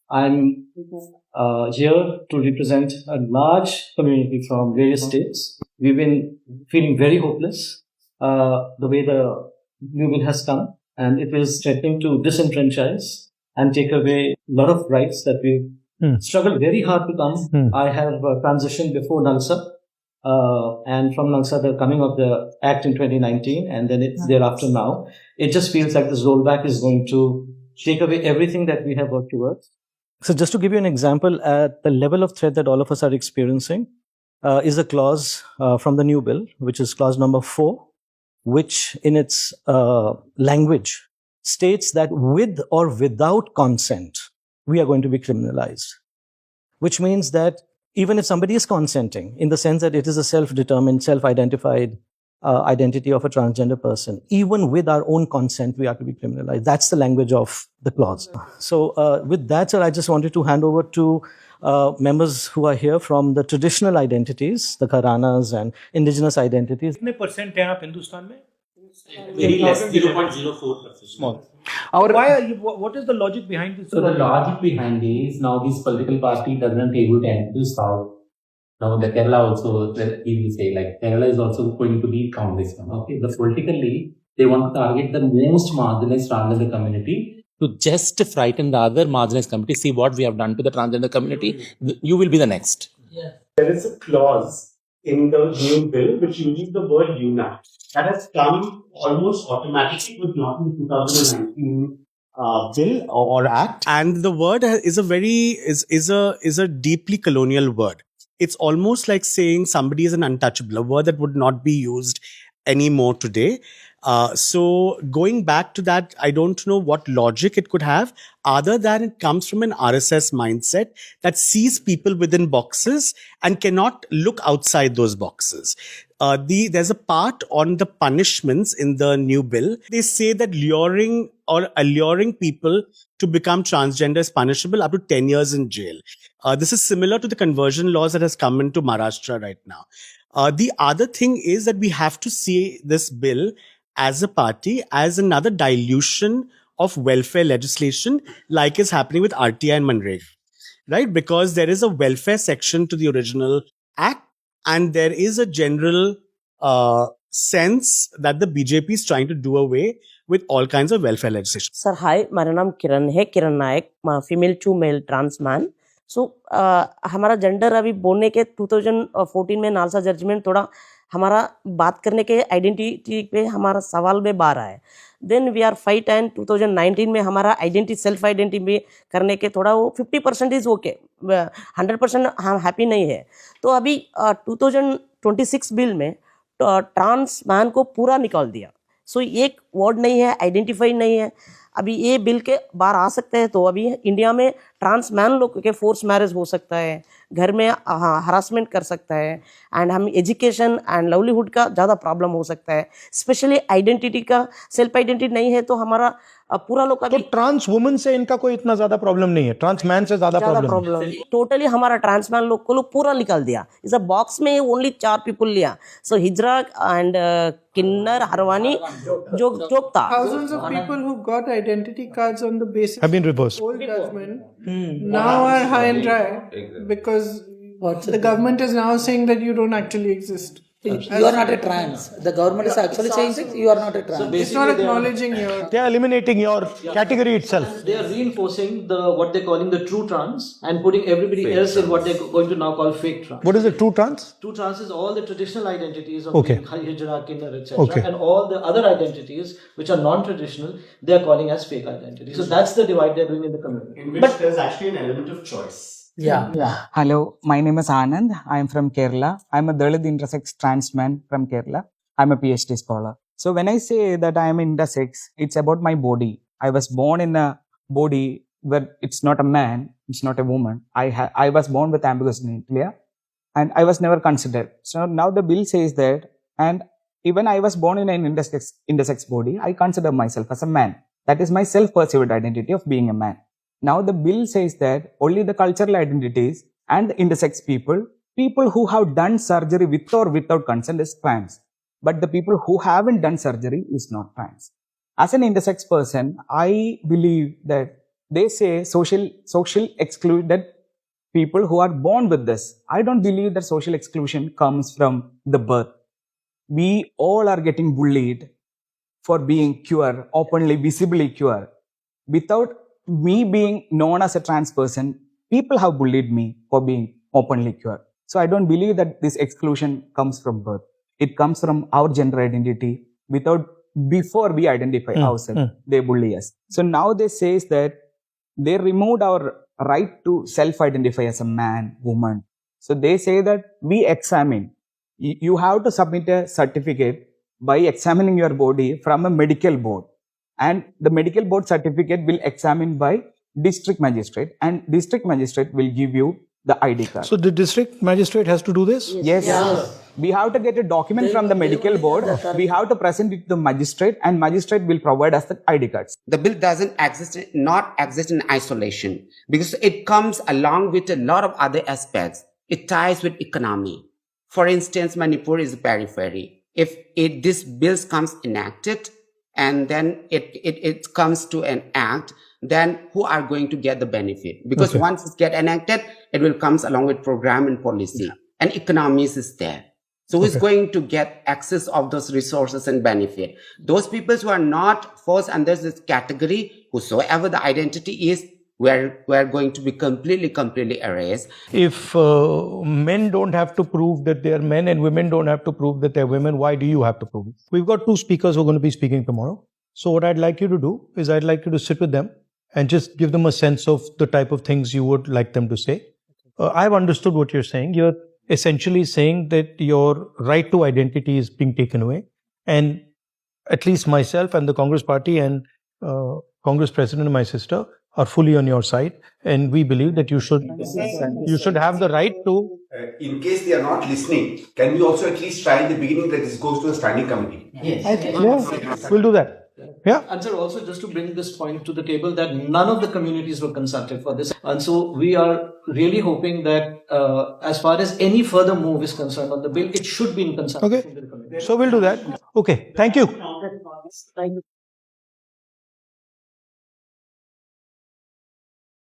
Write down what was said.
I'm here to represent a large community from various states. We've been feeling very hopeless the way the new bill has come, and it is threatening to disenfranchise and take away a lot of rights that we struggled very hard to come. I have transitioned before NALSA, and from NALSA, the coming of the Act in 2019, and then it's thereafter now. It just feels like this rollback is going to take away everything that we have worked towards. So just to give you an example, at the level of threat that all of us are experiencing is a clause from the new bill, which is clause number 4, which in its language states that with or without consent, we are going to be criminalized, which means that even if somebody is consenting, in the sense that it is a self-determined, self-identified identity of a transgender person, even with our own consent, we are to be criminalized. That's the language of the clause. So with that, sir, I just wanted to hand over to members who are here from the traditional identities, the Gharanas and indigenous identities. कितने % हैं आप हिंदुस्तान में? Very less, 0.04%. Small. Why are you, what is the logic behind this? So the logic behind this, now this political party doesn't able to enter the South. Now the Kerala also, he will say like Kerala is also going to lead Congress. Okay, but politically they want to target the most marginalized transgender community to just frighten the other marginalized community. See what we have done to the transgender community. You will be the next. Yeah. There is a clause in the new bill which uses the word unite. That has come almost automatically with not in 2019 bill or act. And the word is a deeply colonial word. It's almost like saying somebody is an untouchable, a word that would not be used anymore today. So going back to that, I don't know what logic it could have, other than it comes from an RSS mindset that sees people within boxes and cannot look outside those boxes. There's a part on the punishments in the new bill. They say that luring or alluring people to become transgender is punishable up to 10 years in jail. This is similar to the conversion laws that has come into Maharashtra right now. The other thing is that we have to see this bill as a party as another dilution of welfare legislation, like is happening with RTI and Manrega, right? Because there is a welfare section to the original act, and there is a general sense that the BJP is trying to do away with all kinds of welfare legislation. Sir, hi, मेरा नाम किरण है, किरण नायक, female to male trans man. So हमारा gender अभी बोलने के 2014 में NALSA judgement थोड़ा हमारा बात करने के आइडेंटिटी पे हमारा सवाल में बार आया. Then we are fight and 2019 में हमारा आइडेंटिटी सेल्फ आइडेंटिटी में करने के थोड़ा वो 50% इज ओके, 100% हम हैप्पी नहीं है. तो अभी 2026 बिल में ट्रांस मैन को पूरा निकाल दिया. सो एक वर्ड नहीं है, आइडेंटिफाई नहीं है. अभी ये बिल के बाहर आ सकते हैं तो अभी इंडिया में ट्रांस मैन लोग के फोर्स मैरिज हो सकता है, घर में हरासमेंट कर सकता है, एंड हम एजुकेशन एंड लाइवलीहुड का ज़्यादा प्रॉब्लम हो सकता है. स्पेशली आइडेंटिटी का सेल्फ आइडेंटिटी नहीं है तो हमारा पूरा लोग का. तो ट्रांस वुमन से इनका कोई इतना ज्यादा प्रॉब्लम नहीं है, ट्रांस मैन से ज्यादा प्रॉब्लम है. टोटली हमारा ट्रांस मैन लोग को लोग पूरा निकाल दिया. इस बॉक्स में ओनली 4 पीपल लिया. सो हिजरा एंड किन्नर हरवानी जो था. Thousands of people who got identity cards on the basis have been reversed. old judgment now are high and dry because the government is now saying that you don't actually exist. You are not a trans. The government is actually saying that you are not a trans. So it's not acknowledging your. They are eliminating your category itself. They are reinforcing what they're calling the true trans and putting everybody else in what they're going to now call fake trans. What is the true trans? True trans is all the traditional identities of Hijra, Kinnar, etc. And all the other identities which are non-traditional, they are calling as fake identities. So that's the divide they're doing in the community. In which there's actually an element of choice. Yeah. Hello, my name is Anand. I am from Kerala. I am a Dalit intersex trans man from Kerala. I am a PhD scholar. So when I say that I am intersex, it's about my body. I was born in a body where it's not a man, it's not a woman. I was born with ambiguous genitalia and I was never considered. So now the bill says that, and even I was born in an intersex body, I consider myself as a man. That is my self-perceived identity of being a man. Now the bill says that only the cultural identities and the intersex people who have done surgery with or without consent is trans. But the people who haven't done surgery is not trans. As an intersex person, I believe that they say social excluded people who are born with this. I don't believe that social exclusion comes from the birth. We all are getting bullied for being queer, openly, visibly queer. Without me being known as a trans person, people have bullied me for being openly queer. So I don't believe that this exclusion comes from birth. It comes from our gender identity. Before we identify ourselves, they bully us. So now they say that they removed our right to self-identify as a man, woman. So they say that we examine. You have to submit a certificate by examining your body from a medical board. And the medical board certificate will examine by district magistrate, and district magistrate will give you the ID card. So the district magistrate has to do this? Yes. We have to get a document from the medical board. We have to present it to the magistrate, and magistrate will provide us the ID cards. The bill doesn't not exist in isolation, because it comes along with a lot of other aspects. It ties with economy. For instance, Manipur is a periphery. If this bill comes enacted and then it comes to an act, then who are going to get the benefit? Because once it gets enacted, it will come along with program and policy, and economies is there. So who's going to get access of those resources and benefit? Those people who are not falls under this category, whosoever the identity is, we're going to be completely erased. If men don't have to prove that they're men and women don't have to prove that they're women, why do you have to prove it? We've got two speakers who are going to be speaking tomorrow. So what I'd like you to do is I'd like you to sit with them and just give them a sense of the type of things you would like them to say. I've understood what you're saying. You're essentially saying that your right to identity is being taken away. And at least myself and the Congress party and Congress president and my sister are fully on your side. And we believe that you should have the right to... in case they are not listening, can we also at least try in the beginning that this goes to a standing committee? Yes, we'll do that. Yeah. And sir, also just to bring this point to the table that none of the communities were consulted for this. And so we are really hoping that as far as any further move is concerned on the bill, it should be in consultation with the community. So we'll do that. Okay. Thank you. Thank you.